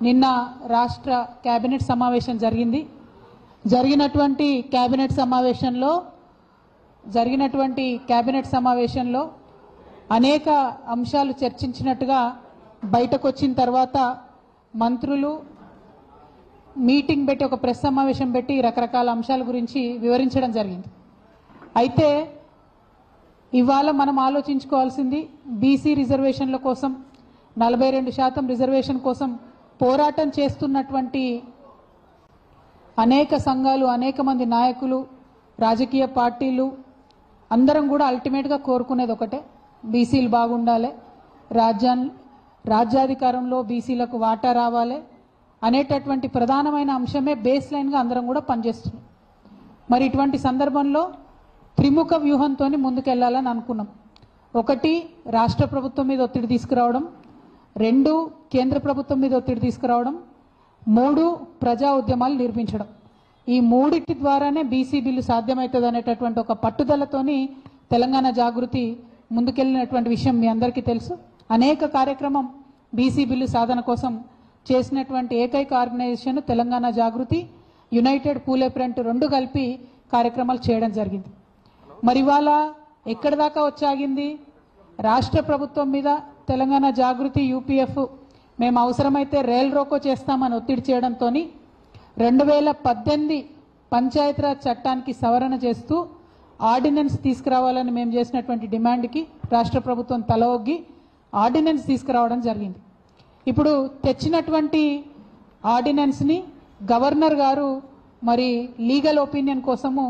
నిన్న రాష్ట్ర కేబినెట్ సమావేశం జరిగింది. జరిగినటువంటి కేబినెట్ సమావేశంలో అనేక అంశాలు చర్చించినట్టుగా బయటకు వచ్చిన తర్వాత మంత్రులు మీటింగ్ పెట్టి ఒక ప్రెస్ సమావేశం పెట్టి రకరకాల అంశాల గురించి వివరించడం జరిగింది. అయితే ఇవాళ మనం ఆలోచించుకోవాల్సింది బీసీ రిజర్వేషన్ల కోసం 42% రిజర్వేషన్ కోసం పోరాటం చేస్తున్నటువంటి అనేక సంఘాలు, అనేక మంది నాయకులు, రాజకీయ పార్టీలు అందరం కూడా అల్టిమేట్గా కోరుకునేది ఒకటే, బీసీలు బాగుండాలి, రాజ్యాధికారంలో బీసీలకు వాటా రావాలి అనేటటువంటి ప్రధానమైన అంశమే బేస్ లైన్గా అందరం కూడా పనిచేస్తున్నాం. మరి ఇటువంటి సందర్భంలో త్రిముఖ వ్యూహంతో ముందుకెళ్లాలని అనుకున్నాం. ఒకటి, రాష్ట్ర ప్రభుత్వం మీద ఒత్తిడి తీసుకురావడం, 2 కేంద్ర ప్రభుత్వం మీద ఒత్తిడి తీసుకురావడం, 3 ప్రజా ఉద్యమాలు నిర్మించడం. ఈ మూడిటి ద్వారానే బీసీ బిల్లు సాధ్యమవుతుంది అనేటటువంటి ఒక పట్టుదలతోని తెలంగాణ జాగృతి ముందుకెళ్లినటువంటి విషయం మీ అందరికీ తెలుసు. అనేక కార్యక్రమం బీసీ బిల్లు సాధన కోసం చేసినటువంటి ఏకైక ఆర్గనైజేషన్ తెలంగాణ జాగృతి, యునైటెడ్ పూలే ఫ్రంట్ 2 కలిపి కార్యక్రమాలు చేయడం జరిగింది. మరి ఇవాళ ఎక్కడి దాకా వచ్చాగింది? రాష్ట్ర ప్రభుత్వం మీద తెలంగాణ జాగృతి, యూపీఎఫ్ మేము అవసరమైతే రైల్ రోకో చేస్తామని ఒత్తిడి చేయడంతో 2018 పంచాయతీరాజ్ చట్టానికి సవరణ చేస్తూ ఆర్డినెన్స్ తీసుకురావాలని మేము చేసినటువంటి డిమాండ్కి రాష్ట్ర ప్రభుత్వం తల ఒగ్గి ఆర్డినెన్స్ తీసుకురావడం జరిగింది. ఇప్పుడు తెచ్చినటువంటి ఆర్డినెన్స్ని గవర్నర్ గారు మరి లీగల్ ఒపీనియన్ కోసము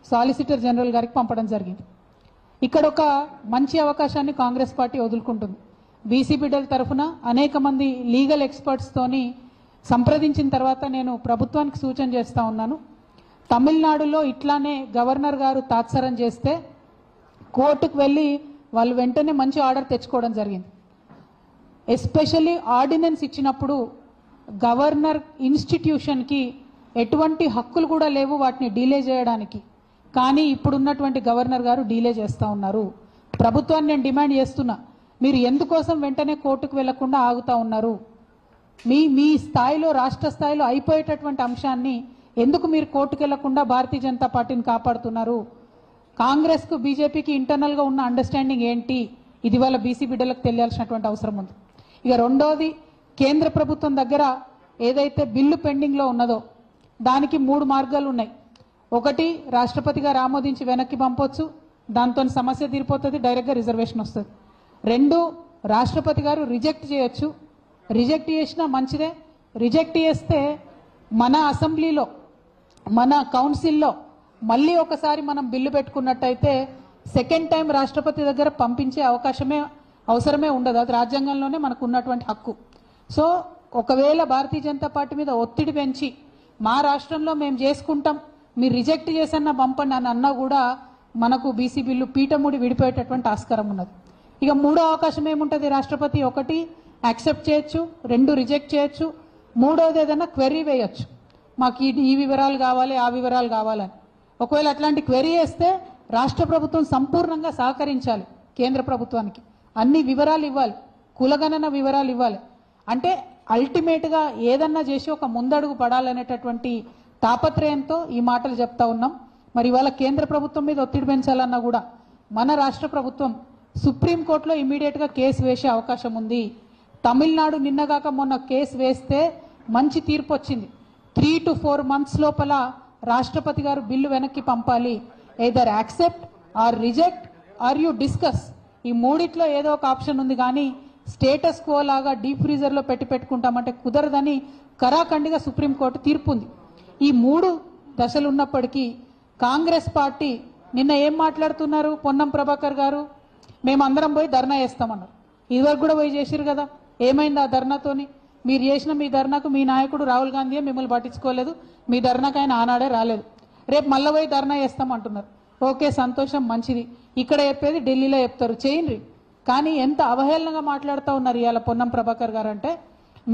సాలిసిటర్ జనరల్ గారికి పంపడం జరిగింది. ఇక్కడ ఒక మంచి అవకాశాన్ని కాంగ్రెస్ పార్టీ వదులుకుంటుంది. బీసీ బిడ్డల తరఫున అనేక మంది లీగల్ ఎక్స్పర్ట్స్తోని సంప్రదించిన తర్వాత నేను ప్రభుత్వానికి సూచన చేస్తూ ఉన్నాను. తమిళనాడులో ఇట్లానే గవర్నర్ గారు తాత్సారం చేస్తే కోర్టుకు వెళ్ళి వాళ్ళు వెంటనే మంచి ఆర్డర్ తెచ్చుకోవడం జరిగింది. ఎస్పెషల్లీ ఆర్డినెన్స్ ఇచ్చినప్పుడు గవర్నర్ ఇన్స్టిట్యూషన్కి ఎటువంటి హక్కులు కూడా లేవు వాటిని డీలే చేయడానికి. కానీ ఇప్పుడున్నటువంటి గవర్నర్ గారు డీలే చేస్తూ ఉన్నారు. ప్రభుత్వాన్ని నేను డిమాండ్ చేస్తున్నా, మీరు ఎందుకోసం వెంటనే కోర్టుకు వెళ్లకుండా ఆగుతూ ఉన్నారు? మీ స్థాయిలో, రాష్ట్ర స్థాయిలో అయిపోయేటటువంటి అంశాన్ని ఎందుకు మీరు కోర్టుకు వెళ్లకుండా భారతీయ జనతా పార్టీని కాపాడుతున్నారు? కాంగ్రెస్కు బీజేపీకి ఇంటర్నల్గా ఉన్న అండర్స్టాండింగ్ ఏంటి? ఇది వాళ్ళ బీసీ బిడ్డలకు తెలియాల్సినటువంటి అవసరం ఉంది. ఇక రెండోది, కేంద్ర ప్రభుత్వం దగ్గర ఏదైతే బిల్లు పెండింగ్లో ఉన్నదో దానికి 3 మార్గాలు ఉన్నాయి. ఒకటి, రాష్ట్రపతి గారు ఆమోదించి వెనక్కి పంపొచ్చు, దాంతో సమస్య తీరిపోతుంది, డైరెక్ట్గా రిజర్వేషన్ వస్తుంది. 2, రాష్ట్రపతి గారు రిజెక్ట్ చేయొచ్చు. రిజెక్ట్ చేసినా మంచిదే. రిజెక్ట్ చేస్తే మన అసెంబ్లీలో, మన కౌన్సిల్లో మళ్ళీ ఒకసారి మనం బిల్లు పెట్టుకున్నట్టయితే సెకండ్ టైం రాష్ట్రపతి దగ్గర పంపించే అవసరమే ఉండదు. అది రాజ్యాంగంలోనే మనకు ఉన్నటువంటి హక్కు. సో ఒకవేళ భారతీయ జనతా పార్టీ మీద ఒత్తిడి పెంచి మా రాష్ట్రంలో మేము చేసుకుంటాం, మీరు రిజెక్ట్ చేసన్నా పంపండి అని అన్నా కూడా మనకు బీసీ బిల్లు పీఠముడి విడిపోయేటటువంటి ఆస్కారం ఉన్నది. ఇక 3వ అవకాశం ఏముంటుంది? రాష్ట్రపతి 1 యాక్సెప్ట్ చేయొచ్చు, 2 రిజెక్ట్ చేయొచ్చు, 3వది ఏదైనా క్వెరీ వేయొచ్చు, మాకు ఈ వివరాలు కావాలి, ఆ వివరాలు కావాలని. ఒకవేళ అట్లాంటి క్వెరీ వేస్తే రాష్ట్ర ప్రభుత్వం సంపూర్ణంగా సహకరించాలి. కేంద్ర ప్రభుత్వానికి అన్ని వివరాలు ఇవ్వాలి, కులగణన వివరాలు ఇవ్వాలి. అంటే అల్టిమేట్గా ఏదన్నా చేసి ఒక ముందడుగు పడాలనేటటువంటి తాపత్రయంతో ఈ మాటలు చెప్తా ఉన్నాం. మరి ఇవాళ కేంద్ర ప్రభుత్వం మీద ఒత్తిడి పెంచాలన్నా కూడా మన రాష్ట్ర ప్రభుత్వం సుప్రీంకోర్టులో ఇమీడియట్గా కేసు వేసే అవకాశం ఉంది. తమిళనాడు నిన్నగాక మొన్న కేసు వేస్తే మంచి తీర్పు వచ్చింది. 3 to 4 months లోపల రాష్ట్రపతి గారు బిల్లు వెనక్కి పంపాలి. Either accept or reject or you discuss. ఈ మూడిట్లో ఏదో ఒక ఆప్షన్ ఉంది. కానీ స్టేటస్ కో లాగా డీప్ ఫ్రీజర్లో పెట్టుకుంటామంటే కుదరదని కరాఖండిగా సుప్రీంకోర్టు తీర్పు ఉంది. ఈ 3 దశలు ఉన్నప్పటికీ కాంగ్రెస్ పార్టీ నిన్న ఏం మాట్లాడుతున్నారు? పొన్నం ప్రభాకర్ గారు మేమందరం పోయి ధర్నా చేస్తామన్నారు. ఇదివరకు కూడా పోయి చేసిరు కదా, ఏమైంది ఆ ధర్నాతోని? మీరు చేసిన మీ ధర్నాకు మీ నాయకుడు రాహుల్ గాంధీ మిమ్మల్ని పట్టించుకోలేదు, మీ ధర్నాకు ఆయన ఆనాడే రాలేదు. రేపు మళ్ళీ పోయి ధర్నా చేస్తామంటున్నారు. ఓకే, సంతోషం, మంచిది. ఇక్కడ చెప్పేది ఢిల్లీలో చెప్తారు, చేయండి. కానీ ఎంత అవహేళనగా మాట్లాడుతూ ఉన్నారు ఇవాళ పొన్నం ప్రభాకర్ గారు అంటే,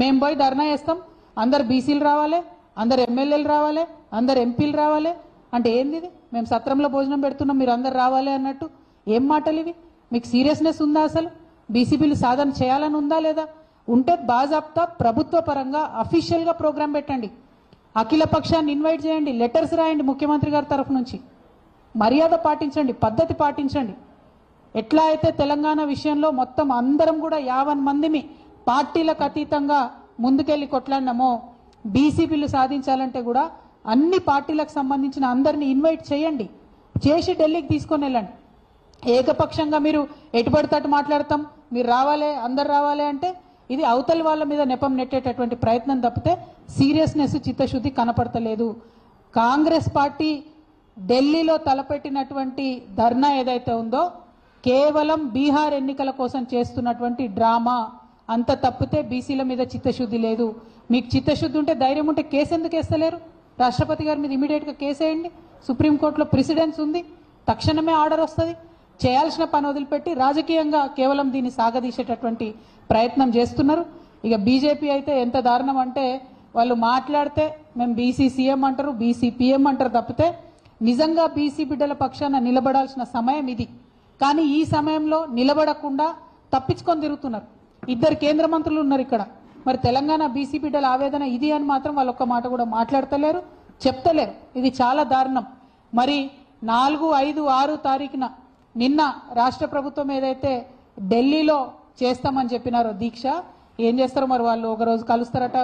మేము పోయి ధర్నా చేస్తాం, అందరు బీసీలు రావాలి, అందరు ఎమ్మెల్యేలు రావాలి, అందరు ఎంపీలు రావాలి అంటే ఏంది ఇది? మేము సత్రంలో భోజనం పెడుతున్నాం, మీరు అందరు రావాలి అన్నట్టు ఏం మాటలు ఇవి? మీకు సీరియస్నెస్ ఉందా? అసలు బీసీ బిల్లు సాధన చేయాలని ఉందా లేదా? ఉంటే బాజాప్తా ప్రభుత్వ పరంగా అఫీషియల్గా ప్రోగ్రాం పెట్టండి, అఖిల పక్షాన్ని ఇన్వైట్ చేయండి, లెటర్స్ రాయండి ముఖ్యమంత్రి గారి తరఫు నుంచి, మర్యాద పాటించండి, పద్ధతి పాటించండి. ఎట్లా అయితే తెలంగాణ విషయంలో మొత్తం అందరం కూడా 50 మందిని పార్టీలకు అతీతంగా ముందుకెళ్ళి కొట్లాడినామో, బీసీ బిల్లు సాధించాలంటే కూడా అన్ని పార్టీలకు సంబంధించిన అందరినీ ఇన్వైట్ చేయండి, చేసి ఢిల్లీకి తీసుకొని వెళ్ళండి. ఏకపక్షంగా మీరు ఎటుపడితట్టు మాట్లాడతాం, మీరు రావాలి, అందరు రావాలి అంటే ఇది అవతలి వాళ్ళ మీద నెపం నెట్టేటటువంటి ప్రయత్నం తప్పితే సీరియస్నెస్, చిత్తశుద్ధి కనపడతలేదు. కాంగ్రెస్ పార్టీ ఢిల్లీలో తలపెట్టినటువంటి ధర్నా ఏదైతే ఉందో కేవలం బీహార్ ఎన్నికల కోసం చేస్తున్నటువంటి డ్రామా, అంత తప్పితే బీసీల మీద చిత్తశుద్ధి లేదు. మీకు చిత్తశుద్ధి ఉంటే, ధైర్యం ఉంటే కేసు ఎందుకు వేస్తలేరు? రాష్ట్రపతి గారి మీద ఇమీడియట్గా కేసు వేయండి, సుప్రీంకోర్టులో ప్రెసిడెన్స్ ఉంది, తక్షణమే ఆర్డర్ వస్తుంది. చేయాల్సిన పని వదిలిపెట్టి రాజకీయంగా కేవలం దీన్ని సాగదీసేటటువంటి ప్రయత్నం చేస్తున్నారు. ఇక బీజేపీ అయితే ఎంత దారుణం అంటే, వాళ్ళు మాట్లాడితే మేము బీసీ సీఎం అంటారు, బీసీ పీఎం అంటారు తప్పితే నిజంగా బీసీ బిడ్డల పక్షాన నిలబడాల్సిన సమయం ఇది. కానీ ఈ సమయంలో నిలబడకుండా తప్పించుకొని తిరుగుతున్నారు. 2 కేంద్ర మంత్రులు ఉన్నారు ఇక్కడ. మరి తెలంగాణ బీసీ బిడ్డల ఆవేదన ఇది అని మాత్రం వాళ్ళు ఒక్క మాట కూడా మాట్లాడతలేరు, చెప్తలేరు. ఇది చాలా దారుణం. మరి 4, 5, 6 తారీఖున నిన్న రాష్ట్ర ప్రభుత్వం ఏదైతే ఢిల్లీలో చేస్తామని చెప్పినారో దీక్ష, ఏం చేస్తారో మరి వాళ్ళు. ఒకరోజు కలుస్తారట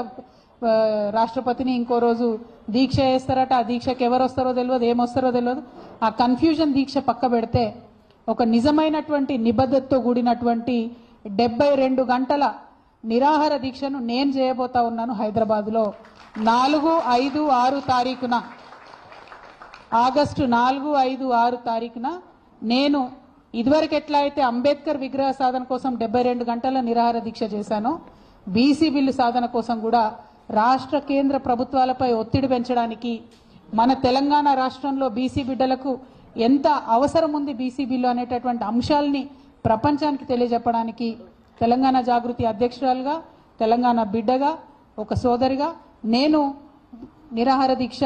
రాష్ట్రపతిని, ఇంకో రోజు దీక్ష చేస్తారట. ఆ దీక్షకు ఎవరు వస్తారో తెలియదు, ఏమొస్తారో తెలియదు. ఆ కన్ఫ్యూజన్ దీక్ష పక్క పెడితే ఒక నిజమైనటువంటి నిబద్ధతతో కూడినటువంటి 72 గంటల నిరాహార దీక్షను నేను చేయబోతా ఉన్నాను హైదరాబాద్లో 4, 5, 6 తారీఖున. ఆగస్టు 4, 5, 6 తారీఖున నేను ఇదివరకు ఎట్లా అయితే అంబేద్కర్ విగ్రహ సాధన కోసం 72 గంటల నిరాహార దీక్ష చేశానో, బీసీ బిల్లు సాధన కోసం కూడా రాష్ట్ర కేంద్ర ప్రభుత్వాలపై ఒత్తిడి పెంచడానికి, మన తెలంగాణ రాష్ట్రంలో బీసీ బిడ్డలకు ఎంత అవసరం ఉంది బీసీ బిల్లు అనేటటువంటి అంశాలని ప్రపంచానికి తెలియజెప్పడానికి తెలంగాణ జాగృతి అధ్యక్షురాలుగా, తెలంగాణ బిడ్డగా, ఒక సోదరిగా నేను నిరాహార దీక్ష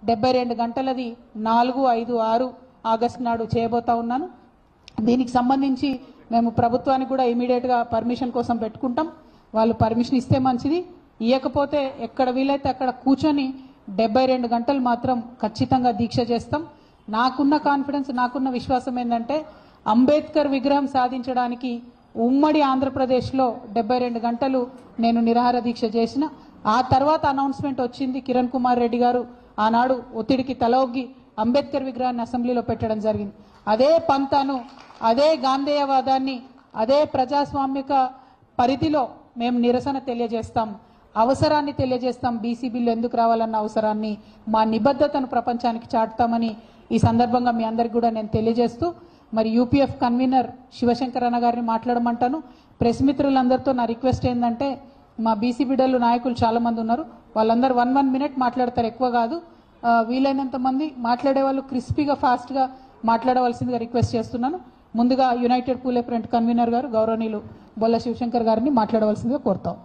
72 గంటలది 4, 5, 6 ఆగస్టు నాడు చేయబోతా ఉన్నాను. దీనికి సంబంధించి మేము ప్రభుత్వానికి కూడా ఇమీడియట్గా పర్మిషన్ కోసం పెట్టుకుంటాం. వాళ్ళు పర్మిషన్ ఇస్తే మంచిది, ఇవ్వకపోతే ఎక్కడ వీలైతే అక్కడ కూర్చొని 72 గంటలు మాత్రం ఖచ్చితంగా దీక్ష చేస్తాం. నాకున్న కాన్ఫిడెన్స్, నాకున్న విశ్వాసం ఏంటంటే అంబేద్కర్ విగ్రహం సాధించడానికి ఉమ్మడి ఆంధ్రప్రదేశ్లో 72 గంటలు నేను నిరాహార దీక్ష చేసిన. ఆ తర్వాత అనౌన్స్మెంట్ వచ్చింది, కిరణ్ కుమార్ రెడ్డి గారు ఆనాడు ఒత్తిడికి తలొగ్గి అంబేద్కర్ విగ్రహాన్ని అసెంబ్లీలో పెట్టడం జరిగింది. అదే పంతాను, అదే గాంధేయవాదాన్ని, అదే ప్రజాస్వామిక పరిధిలో మేము నిరసన తెలియజేస్తాం, అవసరాన్ని తెలియజేస్తాం. బీసీ బిల్లు ఎందుకు రావాలన్న అవసరాన్ని, మా నిబద్ధతను ప్రపంచానికి చాటుతామని ఈ సందర్భంగా మీ అందరికి కూడా నేను తెలియజేస్తూ, మరి యూపీఎఫ్ కన్వీనర్ శివశంకర్ అన్న గారిని మాట్లాడమంటాను. ప్రెస్ మిత్రులందరితో నా రిక్వెస్ట్ ఏంటంటే, మా బీసీ బిడ్డలు నాయకులు చాలా మంది ఉన్నారు, వాళ్ళందరూ 1 మినిట్ మాట్లాడతారు, ఎక్కువ కాదు. వీలైనంత మంది మాట్లాడే వాళ్ళు క్రిస్పీగా, ఫాస్ట్గా మాట్లాడవలసిందిగా రిక్వెస్ట్ చేస్తున్నాను. ముందుగా యునైటెడ్ పూలే ఫ్రంట్ కన్వీనర్ గారు గౌరవనీయులు బొల్ల శివశంకర్ గారిని మాట్లాడవలసిందిగా కోరుతాం.